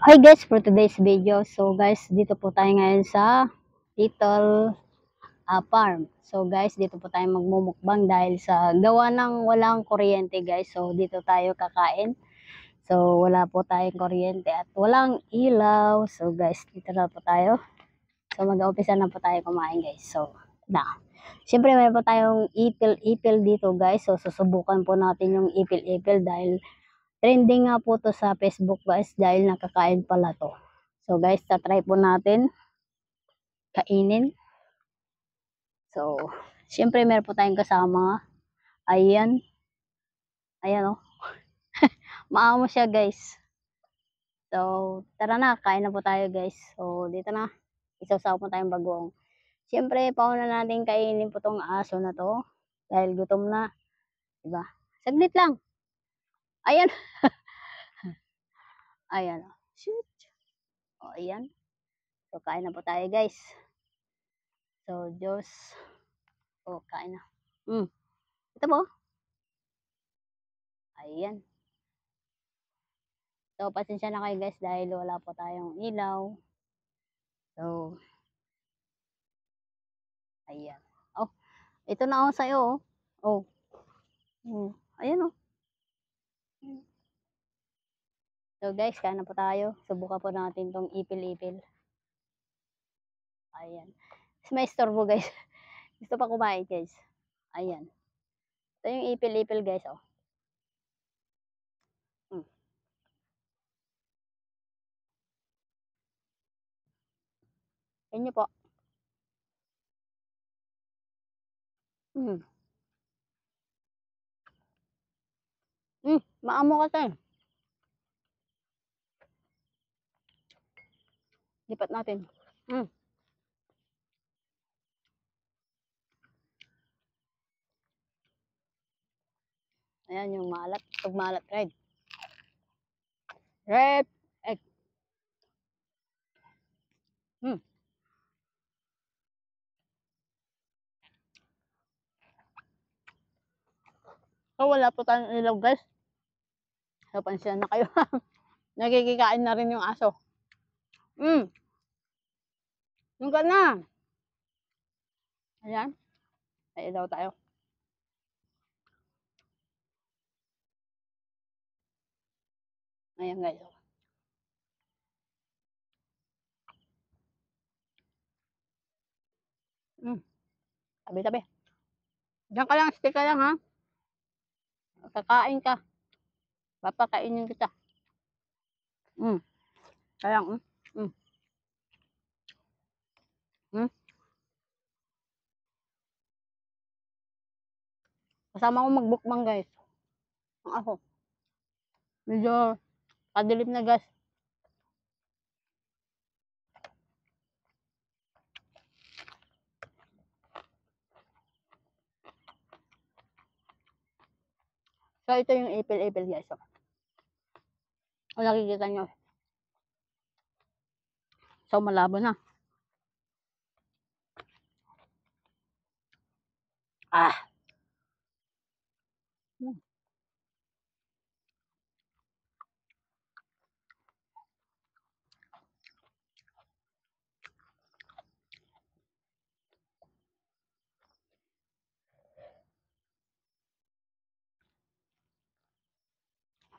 Hi guys, for today's video. So guys, dito po tayo ngayon sa Little Farm. So guys, dito po tayo magmumukbang dahil sa gawa ng walang kuryente guys. So dito tayo kakain. So wala po tayong kuryente at walang ilaw. So guys, dito na po tayo. So mag-umpisa na po tayo kumain guys. So Siyempre meron po tayong ipil-ipil dito guys. So susubukan po natin yung ipil-ipil dahil trending nga po to sa Facebook guys dahil nakakain pala to. So guys, tatry po natin kainin. So, syempre meron po tayong kasama. Ayan. Ayan oh. Maamo siya guys. So, tara na, kain na po tayo guys. So, dito na. Isaw-saw po tayong bagoong. Syempre, pauna natin kainin po tong aso na to. Dahil gutom na. Diba? Saglit lang. Ayan. Ayan oh. Shoot. O, ayan. So, kain na po tayo guys. So, Diyos. O, kain na. Ito po. Ayan. So, pasensya na kayo guys dahil wala po tayong ilaw. So, ayan. Oh, ito na ako sa'yo oh. Oh. Ayan oh. So guys, kain na po tayo. Subukan po natin tong ipil-ipil. Ayan. May istorbo guys. Gusto pa kumain guys. Ayan. Ito yung ipil-ipil guys oh. Yan nyo po. Maamo ka tayo. Lipat natin. Ayan yung malat. Pag malat red. Red egg. So wala po tayong ilaw guys. So pansya na kayo. Nagkikikain na rin yung aso. Yung ka na. Ayan. May ilaw tayo. Ayan guys. Tabi-tabi. Diyan ka lang, stick ka lang ha. Kakain ka. Papakainin kita. Kaya Kasama ko magbukbang guys. Ang ako. Medyo kadilim na guys. So ito yung ipil-ipil guys. Kung nakikita nyo. So malabo na.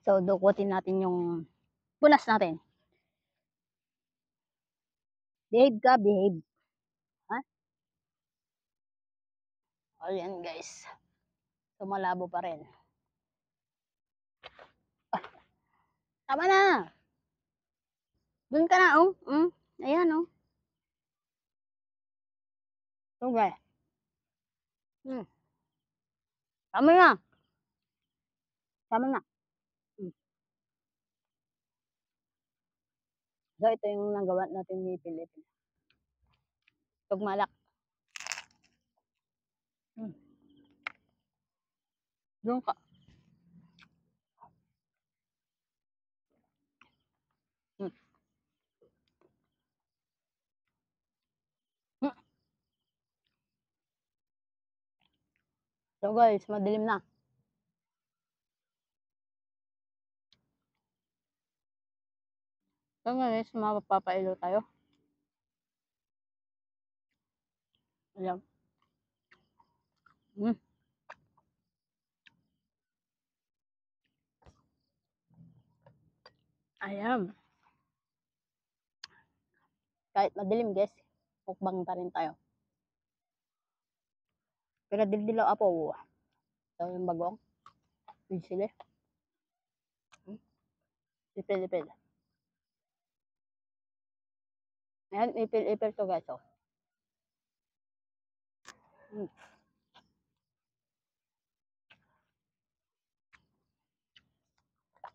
So dukutin natin yung punas natin. Behave ka, behave. Ha? Ayan guys. So malabo pa rin. Tama na. Doon ka na oh. Ayan oh. Okay. Tama na. Tama na. So ito yung nagawa natin ni Pilipin. Tugmalak. Doon ka. So guys, madilim na. So guys, mapapailo tayo. Ayan. Mm. Ayan. Kahit madilim guys, mukbang pa rin tayo. Pero dildilaw apo. Ito yung bagong. With sili. Ipil-ipil. Ayan, ipil-ipil to guys. Oh. Mm.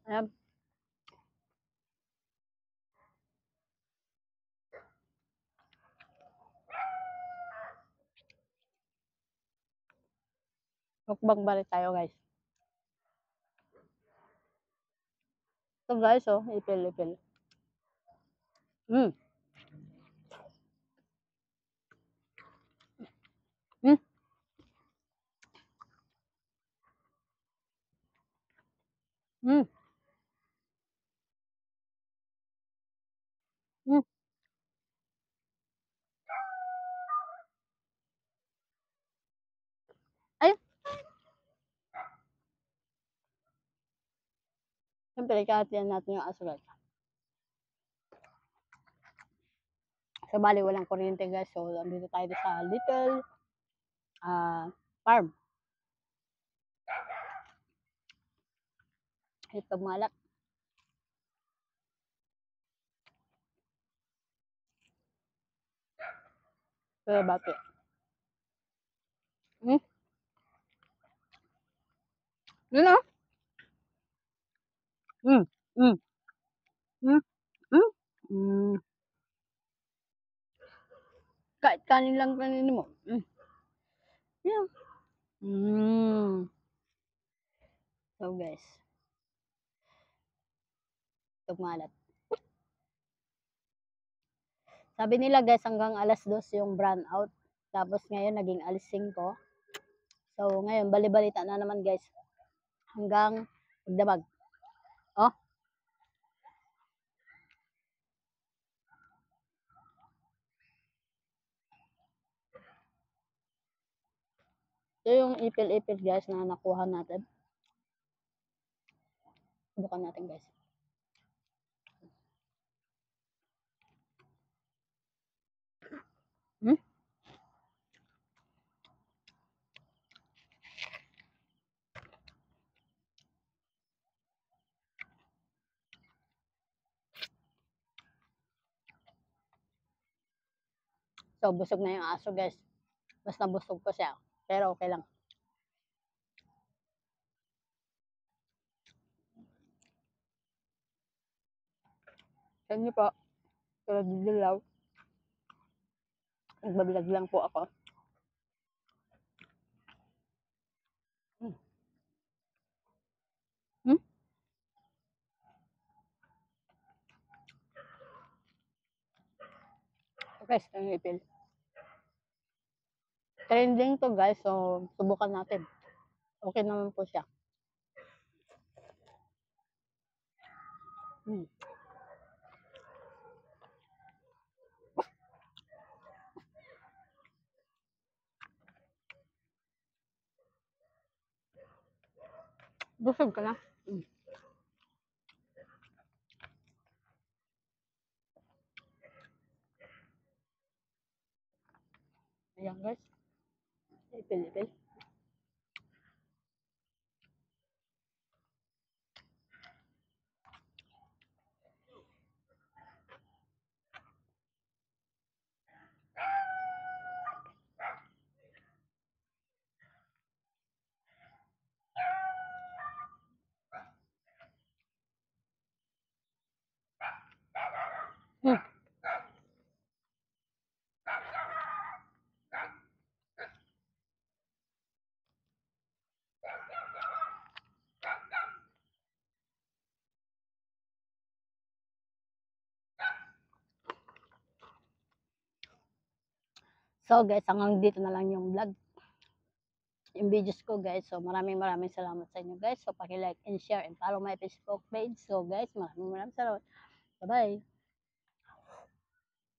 Ayan. Mukbang pa rin tayo guys. Ito guys, oh, ipil-ipil. Mm. Mm. Mm. Mm. Ay, siyempre, kahatian natin yung aso guys. So, bali, walang kuryente guys. So, andito tayo sa little farm. Ito malak. Pero bati. Hmm? Yun o. Hmm. Hmm. Hmm. Hmm. Hmm. Kahit kanin lang kanin mo. Hmm. Yeah. Hmm. So guys, ito malat. Sabi nila guys, hanggang alas 2 yung brown out. Tapos ngayon, naging alas 5. So, ngayon, bali-balita na naman guys. Hanggang magdamag. Oh, ito yung ipil-ipil guys na nakuha natin. Subukan natin guys. Hmm? So, busog na yung aso guys. Mas nabusog ko siya. Pero okay lang. Yan niyo po. Pero didilaw. Nagbablog lang po ako. Hmm? Hmm? Okay, ito yung ipil. Trending to guys. So, subukan natin. Okay naman po siya. Hmm. Busog ka na. Hmm. Ayan guys. Ipil-ipil. Hmm. So guys, hanggang dito na lang yung vlog. Yung videos ko guys. So maraming salamat sa inyo guys. So paki-like and share and follow my Facebook page. So guys, maraming salamat. Bye-bye.